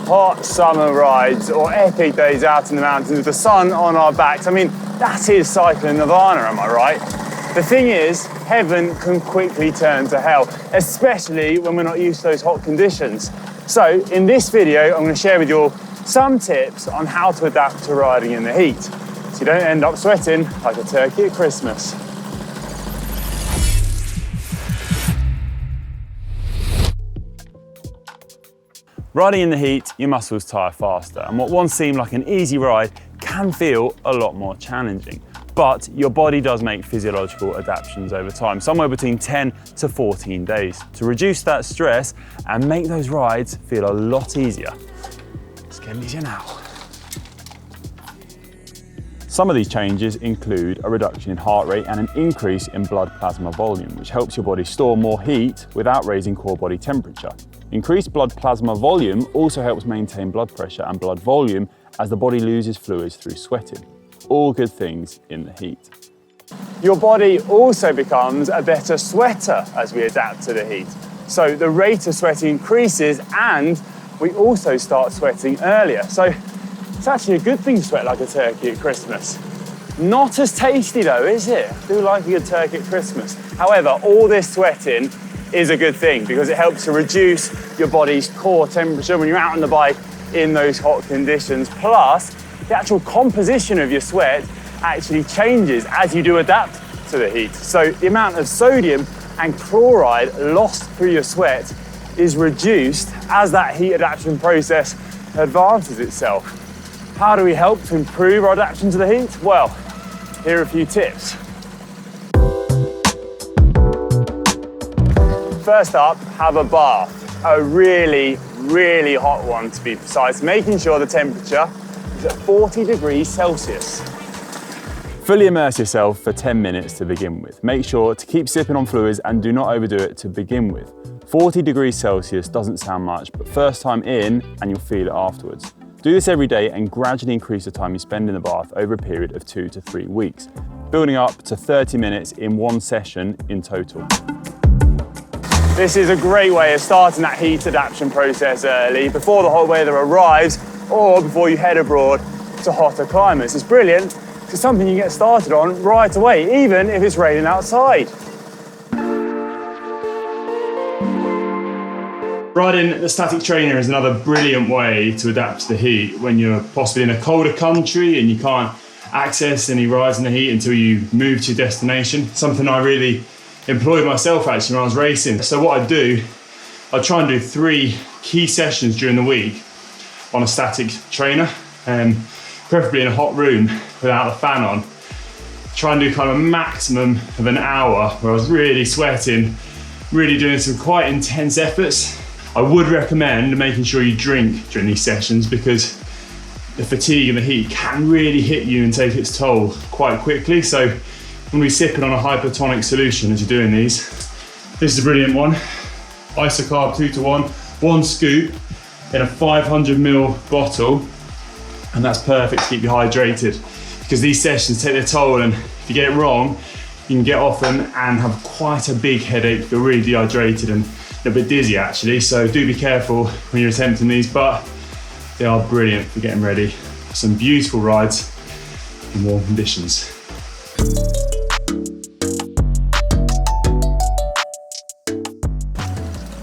hot summer rides or epic days out in the mountains with the sun on our backs. I mean, that is cycling nirvana, am I right? The thing is, heaven can quickly turn to hell, especially when we're not used to those hot conditions. So in this video, I'm going to share with you all some tips on how to adapt to riding in the heat, so you don't end up sweating like a turkey at Christmas. Riding in the heat, your muscles tire faster, and what once seemed like an easy ride can feel a lot more challenging. But your body does make physiological adaptations over time, somewhere between 10 to 14 days, to reduce that stress and make those rides feel a lot easier. It's getting easier now. Some of these changes include a reduction in heart rate and an increase in blood plasma volume, which helps your body store more heat without raising core body temperature. Increased blood plasma volume also helps maintain blood pressure and blood volume as the body loses fluids through sweating. All good things in the heat. Your body also becomes a better sweater as we adapt to the heat. So the rate of sweating increases and we also start sweating earlier. So it's actually a good thing to sweat like a turkey at Christmas. Not as tasty though, is it? I do like a good turkey at Christmas. However, all this sweating is a good thing because it helps to reduce your body's core temperature when you're out on the bike in those hot conditions. Plus, the actual composition of your sweat actually changes as you do adapt to the heat. So the amount of sodium and chloride lost through your sweat is reduced as that heat adaptation process advances itself. How do we help to improve our adaptation to the heat? Well, here are a few tips. First up, have a bath. A really, really hot one to be precise, making sure the temperature is at 40 degrees Celsius. Fully immerse yourself for 10 minutes to begin with. Make sure to keep sipping on fluids and do not overdo it to begin with. 40 degrees Celsius doesn't sound much, but first time in and you'll feel it afterwards. Do this every day and gradually increase the time you spend in the bath over a period of 2 to 3 weeks, building up to 30 minutes in one session in total. This is a great way of starting that heat adaptation process early, before the hot weather arrives or before you head abroad to hotter climates. It's brilliant. It's something you can get started on right away, even if it's raining outside. Riding the static trainer is another brilliant way to adapt to the heat when you're possibly in a colder country and you can't access any rides in the heat until you move to your destination. Something I really employed myself actually when I was racing. So what I do, I try and do 3 key sessions during the week on a static trainer, preferably in a hot room without the fan on. Try and do kind of a maximum of an hour where I was really sweating, really doing some quite intense efforts. I would recommend making sure you drink during these sessions because the fatigue and the heat can really hit you and take its toll quite quickly. So when we're sipping on a hypertonic solution as you're doing these, this is a brilliant one. Isocarb 2-to-1, 1 scoop in a 500ml bottle, and that's perfect to keep you hydrated because these sessions take their toll, and if you get it wrong, you can get off them and have quite a big headache, feel really dehydrated and a bit dizzy actually. So do be careful when you're attempting these, but they are brilliant for getting ready for some beautiful rides in warm conditions.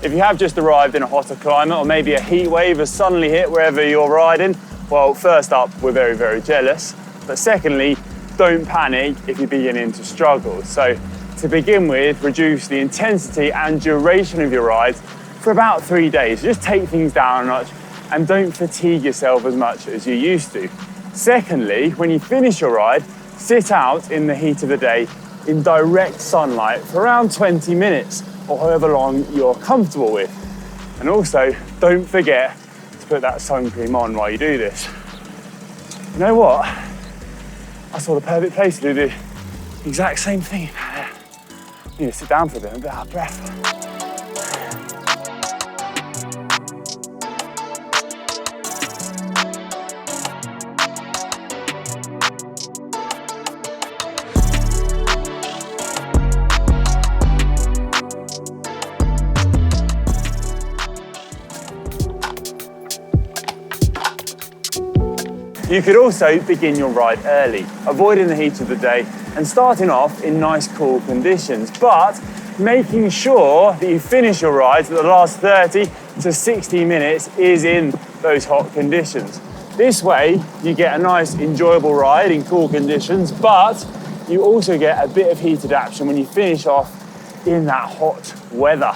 If you have just arrived in a hotter climate or maybe a heat wave has suddenly hit wherever you're riding, well, first up, we're very, very jealous. But secondly, don't panic if you're beginning to struggle. So to begin with, reduce the intensity and duration of your rides for about 3 days. Just take things down a notch and don't fatigue yourself as much as you used to. Secondly, when you finish your ride, sit out in the heat of the day in direct sunlight for around 20 minutes or however long you're comfortable with. And also, don't forget to put that sun cream on while you do this. You know what? I saw the perfect place to do the exact same thing. I need to sit down for a bit, I'm a bit out of breath. You could also begin your ride early, avoiding the heat of the day and starting off in nice cool conditions, but making sure that you finish your rides, that the last 30 to 60 minutes is in those hot conditions. This way you get a nice enjoyable ride in cool conditions, but you also get a bit of heat adaptation when you finish off in that hot weather.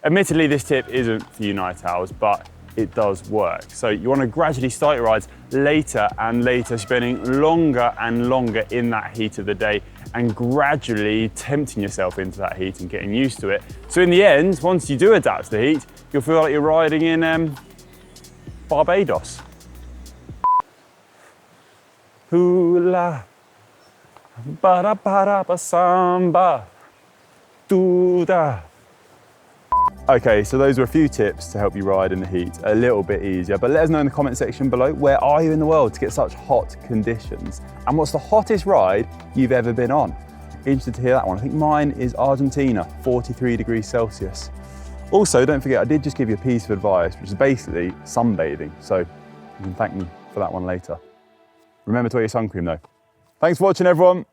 Admittedly, this tip isn't for you night owls, but it does work. So you want to gradually start your rides later and later, spending longer and longer in that heat of the day and gradually tempting yourself into that heat and getting used to it. So in the end, once you do adapt to the heat, you'll feel like you're riding in Barbados. Hula, ba-da-ba-da-ba-samba, do-da. Okay, so those were a few tips to help you ride in the heat a little bit easier, but let us know in the comment section below, where are you in the world to get such hot conditions? And what's the hottest ride you've ever been on? Interested to hear that one. I think mine is Argentina, 43 degrees Celsius. Also, don't forget, I did just give you a piece of advice, which is basically sunbathing, so you can thank me for that one later. Remember to wear your sun cream though. Thanks for watching, everyone.